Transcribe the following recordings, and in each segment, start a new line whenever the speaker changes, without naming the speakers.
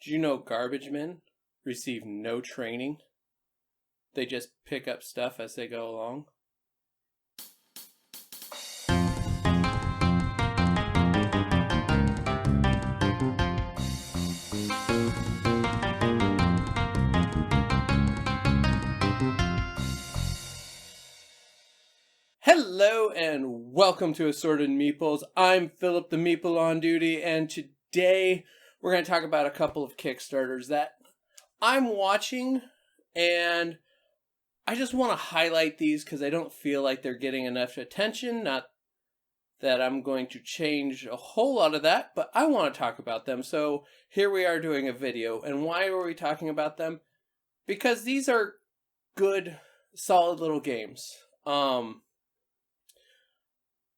Do you know garbage men receive no training? They just pick up stuff as they go along? Hello and welcome to Assorted Meeples. I'm Phillip the Meeple on duty, and today we're going to talk about a couple of Kickstarters that I'm watching, and I just want to highlight these because I don't feel like they're getting enough attention. Not that I'm going to change a whole lot of that, but I want to talk about them. So here we are doing a video, and why are we talking about them? Because these are good, solid little games. I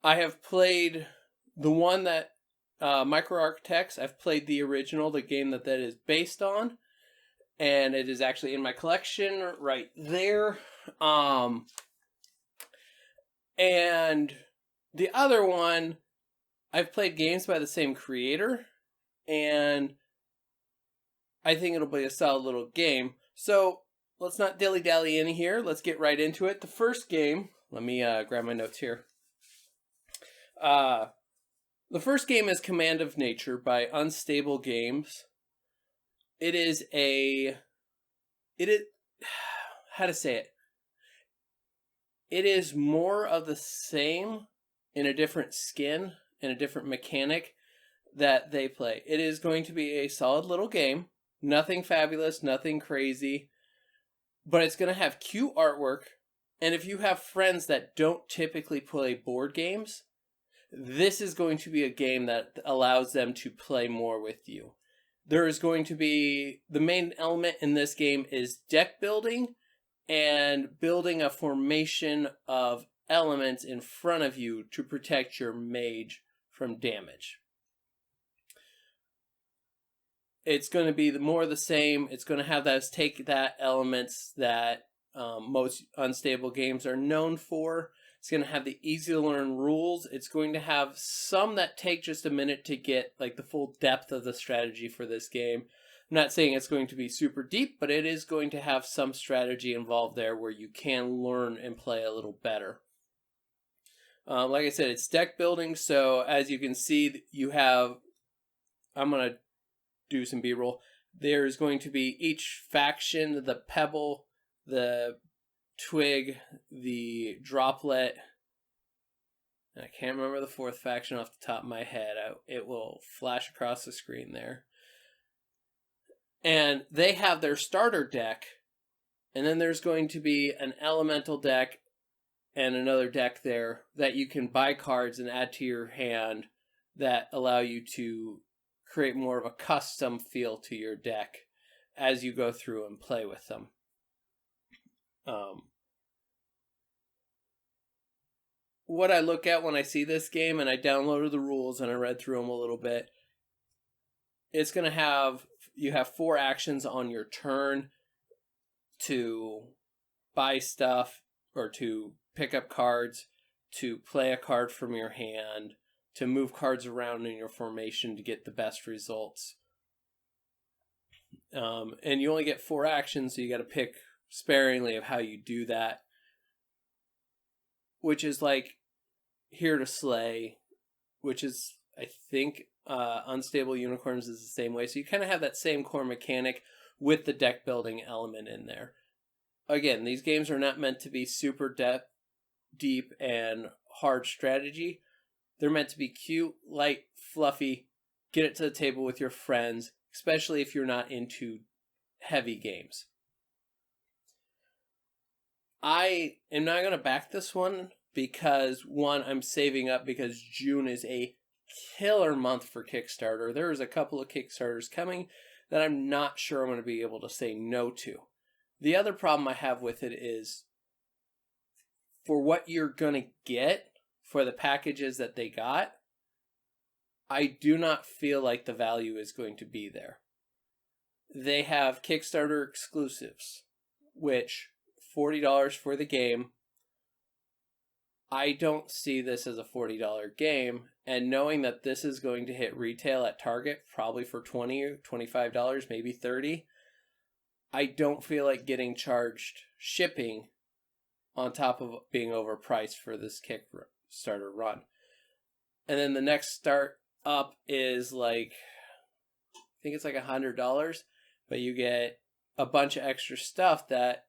have played the one that Micro Architects. I've played the original, the game that is based on, and it is actually in my collection right there. And the other one, I've played games by the same creator, and I think it'll be a solid little game. So let's not dilly-dally in here. Let's get right into it. The first game, let me grab my notes here. The first game is Command of Nature by Unstable Games. It is how to say it? It is more of the same in a different skin, in a different mechanic that they play. It is going to be a solid little game. Nothing fabulous, nothing crazy. But it's going to have cute artwork. And if you have friends that don't typically play board games, this is going to be a game that allows them to play more with you. There is going to be, the main element in this game is deck building and building a formation of elements in front of you to protect your mage from damage. It's going to be more of the same. It's going to have those take that elements that most unstable games are known for. It's going to have the easy to learn rules. It's going to have some that take just a minute to get like the full depth of the strategy for this game. I'm not saying it's going to be super deep, but it is going to have some strategy involved there where you can learn and play a little better. Like I said, it's deck building. So as you can see, you have, I'm going to do some B-roll. There's going to be each faction, the pebble, the twig, the droplet, and I can't remember the fourth faction off the top of my head. It will flash across the screen there. And they have their starter deck, and then there's going to be an elemental deck and another deck there that you can buy cards and add to your hand that allow you to create more of a custom feel to your deck as you go through and play with them. What I look at when I see this game, and I downloaded the rules and I read through them a little bit, it's going to have, you have 4 actions on your turn to buy stuff or to pick up cards, to play a card from your hand, to move cards around in your formation to get the best results. And you only get 4 actions, so you got to pick sparingly of how you do that, which is like Here to Slay, which is, I think, Unstable Unicorns is the same way. So you kind of have that same core mechanic with the deck building element in there. Again, these games are not meant to be super deep and hard strategy. They're meant to be cute, light, fluffy, get it to the table with your friends, especially if you're not into heavy games. I am not going to back this one because, one, I'm saving up because June is a killer month for Kickstarter. There's a couple of Kickstarters coming that I'm not sure I'm going to be able to say no to. The other problem I have with it is for what you're going to get for the packages that they got, I do not feel like the value is going to be there. They have Kickstarter exclusives, which $40 for the game. I don't see this as a $40 game, and knowing that this is going to hit retail at Target probably for $20 or $25, maybe $30, I don't feel like getting charged shipping on top of being overpriced for this Kickstarter run. And then the next start up is like, I think it's like $100, but you get a bunch of extra stuff that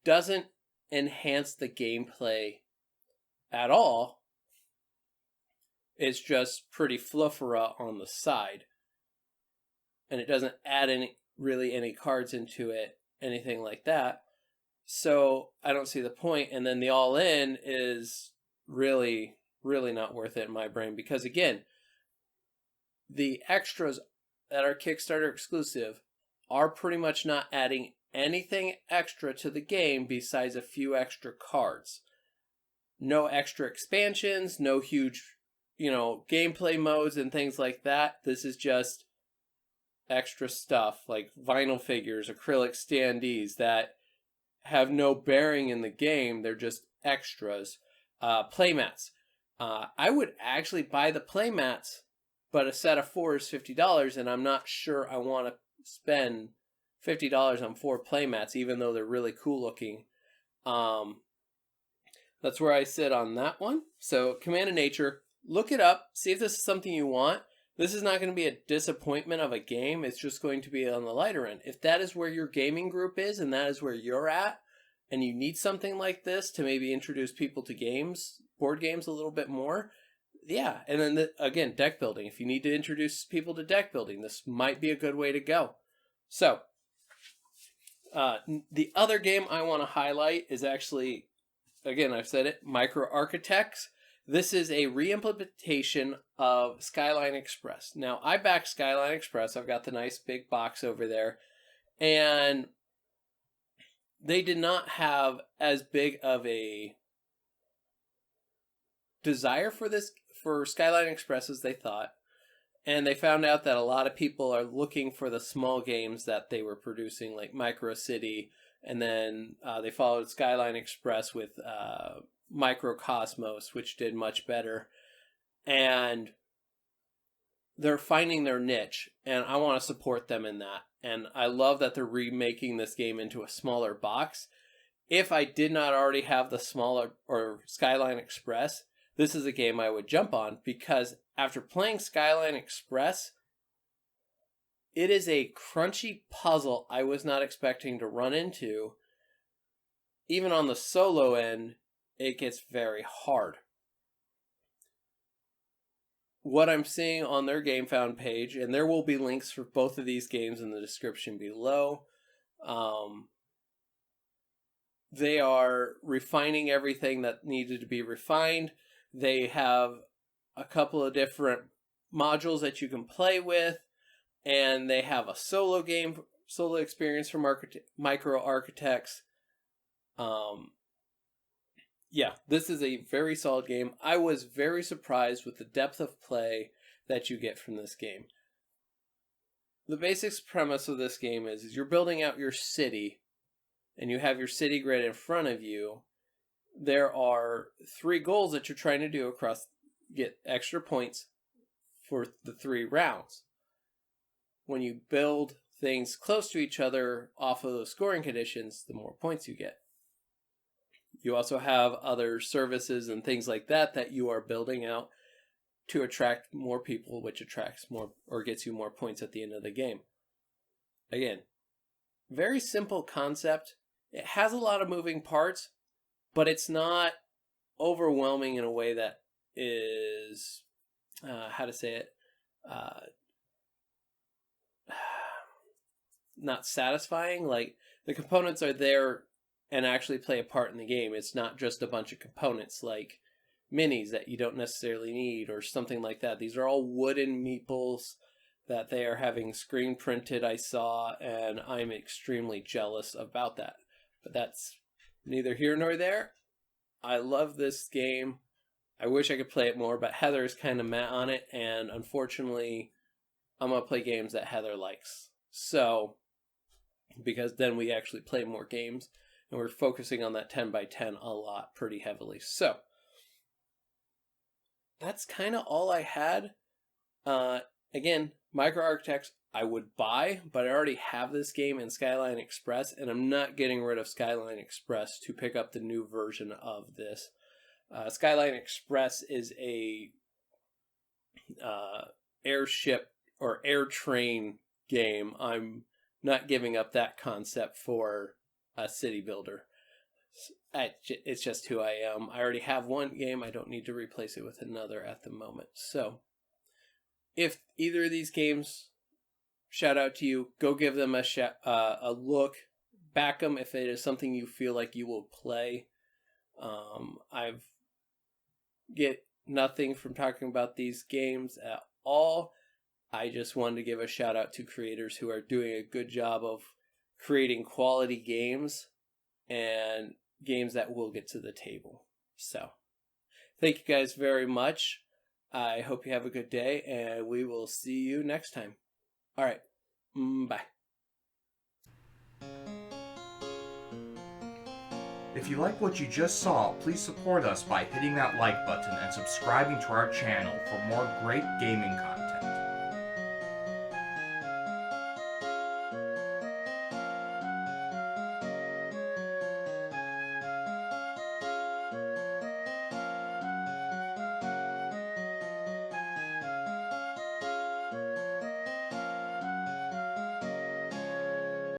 doesn't enhance the gameplay at all. It's just pretty fluffera on the side, and it doesn't add any cards into it, anything like that. So I don't see the point. And then the all-in is really, really not worth it in my brain, because again, the extras that are Kickstarter exclusive are pretty much not adding anything extra to the game besides a few extra cards. No extra expansions, no huge, gameplay modes and things like that. This is just extra stuff like vinyl figures, acrylic standees that have no bearing in the game. They're just extras. Playmats. I would actually buy the playmats, but a set of 4 is $50, and I'm not sure I want to spend $50 on 4 playmats, even though they're really cool looking. That's where I sit on that one. So Command of Nature, look it up, see if this is something you want. This is not going to be a disappointment of a game. It's just going to be on the lighter end. If that is where your gaming group is and that is where you're at, and you need something like this to maybe introduce people to games, board games a little bit more, yeah. And then again, deck building. If you need to introduce people to deck building, this might be a good way to go. So the other game I want to highlight is actually, again, I've said it, Micro Architects. This is a reimplementation of Skyline Express. Now, I back Skyline Express. I've got the nice big box over there. And they did not have as big of a desire for Skyline Express as they thought. And they found out that a lot of people are looking for the small games that they were producing, like Micro City. And then they followed Skyline Express with Microcosmos, which did much better. And they're finding their niche, and I want to support them in that. And I love that they're remaking this game into a smaller box. If I did not already have the smaller or Skyline Express, this is a game I would jump on, because after playing Skyline Express, it is a crunchy puzzle I was not expecting to run into. Even on the solo end, it gets very hard. What I'm seeing on their GameFound page, and there will be links for both of these games in the description below, they are refining everything that needed to be refined. They have a couple of different modules that you can play with, and they have a solo experience from Micro Architects. Yeah, this is a very solid game. I was very surprised with the depth of play that you get from this game. The basic premise of this game is you're building out your city, and you have your city grid in front of you. There are 3 goals that you're trying to do get extra points for the 3 rounds. When you build things close to each other off of those scoring conditions, the more points you get. You also have other services and things like that you are building out to attract more people, which attracts more or gets you more points at the end of the game. Again, very simple concept. It has a lot of moving parts, but it's not overwhelming in a way that is, not satisfying. Like, the components are there and actually play a part in the game. It's not just a bunch of components like minis that you don't necessarily need or something like that. These are all wooden meeples that they are having screen printed, I saw, and I'm extremely jealous about that. But that's neither here nor there. I love this game. I wish I could play it more, but Heather is kind of mad on it, and unfortunately, I'm going to play games that Heather likes. So, because then we actually play more games, and we're focusing on that 10 by 10 a lot, pretty heavily. So, that's kind of all I had. Again, Micro Architects I would buy, but I already have this game in Skyline Express, and I'm not getting rid of Skyline Express to pick up the new version of this. Skyline Express is a airship or air train game. I'm not giving up that concept for a city builder. It's just who I am. I already have one game. I don't need to replace it with another at the moment. So if either of these games, shout out to you. Go give them a look. Back them if it is something you feel like you will play. I've get nothing from talking about these games at all. I just wanted to give a shout out to creators who are doing a good job of creating quality games and games that will get to the table. So, thank you guys very much. I hope you have a good day, and we will see you next time. All right. Bye.
If you like what you just saw, please support us by hitting that like button and subscribing to our channel for more great gaming content.